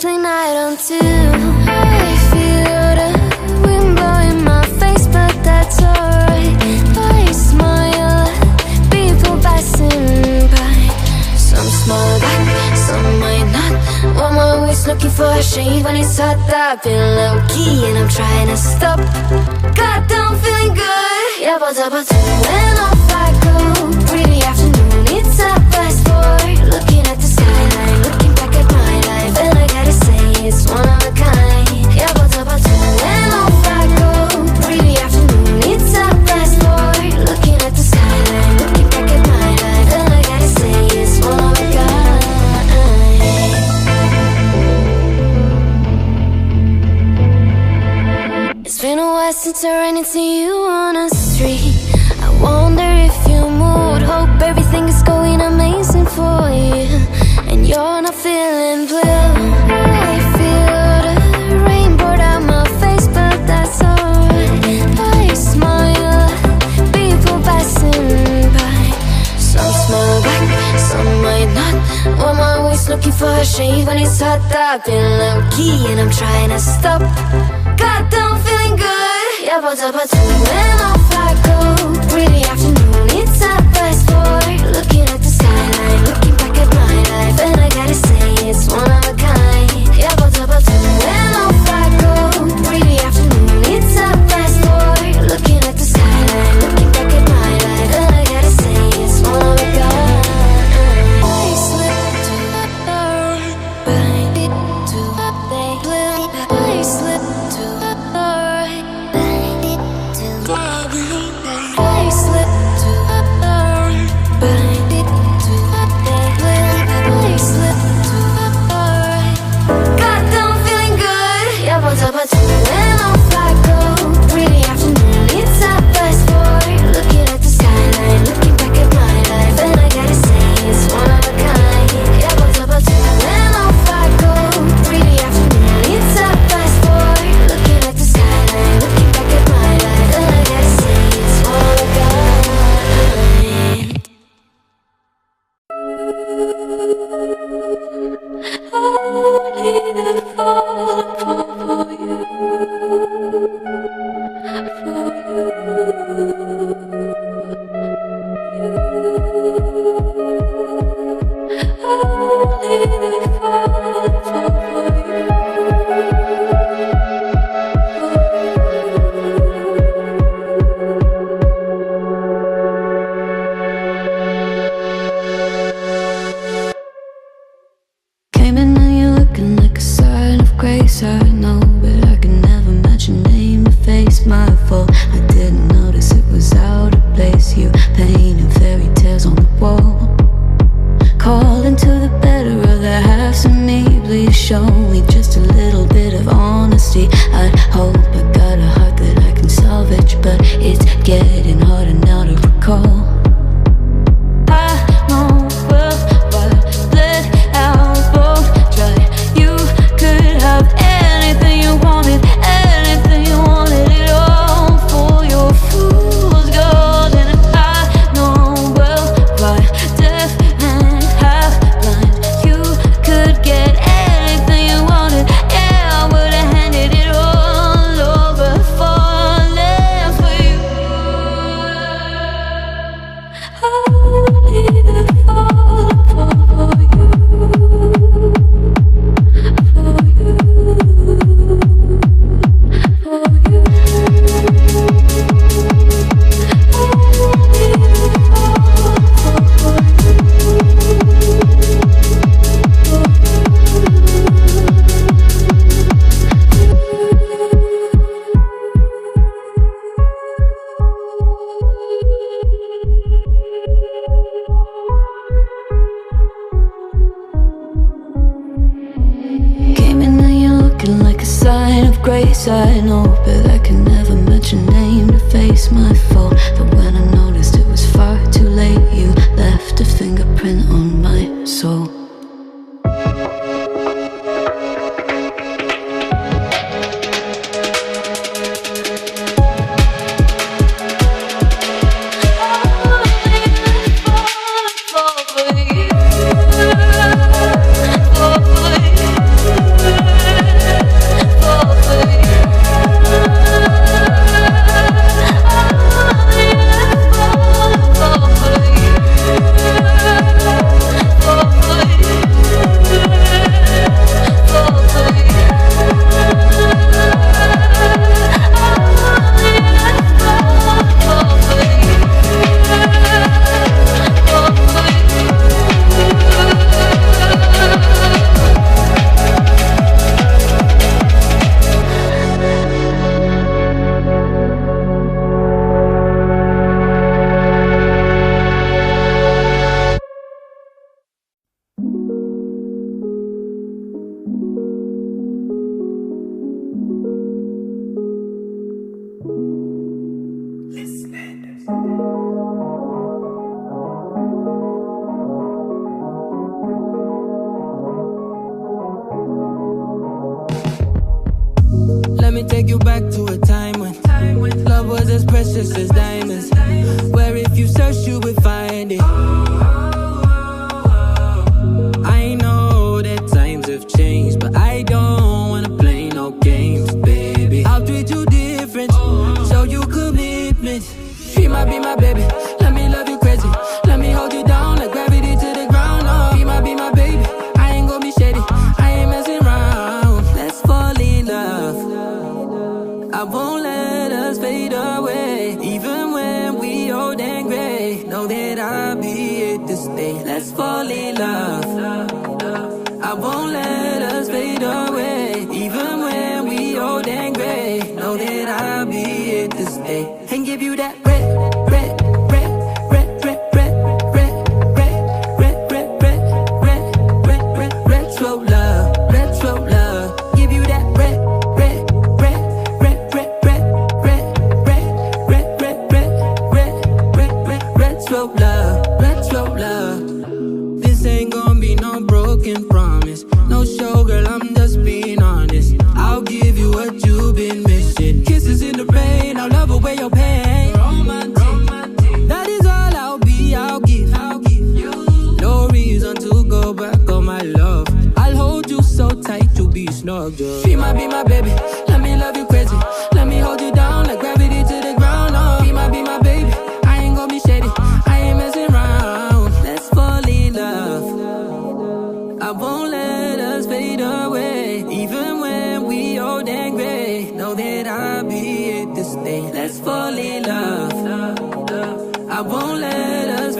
late night on two. I feel the wind blowing my face, but that's alright. I smile at people passing by. Some smile back, some might not. I'm always looking for a shade when it's hot. I've been low-key and I'm trying to stop. Goddamn, feeling good. Yeah, but when off I go. Pretty afternoon, it's a fast forward. Looking at the skyline, looking back at my life, and I gotta say it's one of a kind. Yeah, but when off I go. Pretty afternoon, it's a fast forward. Looking at the skyline, looking back at my life, and I gotta say it's one of a kind. It's been a while since I ran into you on a street. I wonder if you moved. Hope everything is going amazing for you, and you're not feeling blue. I feel the rain pour down my face, but that's alright. I smile at people passing by. Some smile back, some might not. I'm always looking for a shade when it's hot. I've been low-key and I'm trying to stop. Goddamn, feeling good. Yeah, but when off I go. Pretty afternoon, it's a fast forward. Looking at the skyline, looking back at my life, and I gotta say it's one of a kind. Yeah, but when off I go. Pretty afternoon, it's a fast forward. Looking at the skyline, looking back at my life, and I gotta say it's one of a kind. I slip to the door, bind it to the blue. I slip to the door, bind it to the blue. I slip to the door, bind it to the blue. I slip to the door. Goddamn, feeling good. Yeah, but when off I go. Pretty afternoon, it's a fast forward. Looking at the skyline, looking back at my life, and I gotta say it's one of a kind. Yeah, but when off I go. Pretty afternoon, it's a fast forward. Looking at the skyline, looking back at my life, and I gotta say it's one of a kind. Only fall for you, Came in and you're looking like a sign of grace. I know, but I can never match your name to face my fault. I didn't notice it was out of place. You painted fairy tales on the wall, calling to the better of the halves of me. Please show me just a little bit of honesty. I'd hope I got a heart that I can salvage, but it's getting harder now to recall. I know well what let out both dry. You could have anything you wanted, anything you wanted, it all for your fool's gold. And I know well why deaf and half blind. You could get anything you wanted. Yeah, I would have handed it all over, falling for you. Only fall for you, for you, for you. Came in and you're looking like a sign of grace. I know, but I can never match your name to face my fault. But when I noticed it was far too late, you left a fingerprint on my soul. For you. Let me take you back to a time when love was as precious as diamonds, where if you search you would find it. I know that times have changed, but I don't wanna play no games, baby. I'll treat you different, show you commitment. She might be my baby, let me love you crazy. Let me hold you down like gravity to the ground. Oh, be my baby, I ain't gon' be shady, I ain't messing around. Let's fall in love, I won't let us fade away. Even when we old and gray, know that I'll be here to stay. Let's fall in love, I won't let us fade away. Even when we old and gray, know that I'll be here to stay. And give you that red, red, red, red, red, red, red, red, red, red, red, red, red, red, retro love, retro love. Give you that red, red, red, red, red, red, red, red, red, red, red, red, red, red, retro love, retro love. This ain't gon' be no broken promise, no show, girl, I'm just being honest. I'll give you what you've been missing. Kisses in the rain, I'll love away your pain. Romantic, that is all I'll be, I'll give you. No reason to go back on my love. I'll hold you so tight, you'll be snug, girl. She might be my baby, let me love you crazy. Let me hold you down like gravity to the ground. Oh, be my baby, I ain't gon' be shady, I ain't messing around. Let's fall in love, I won't let us fade away. Even when we old and gray, know that I'll be here to stay. Let's fall in love, I won't let us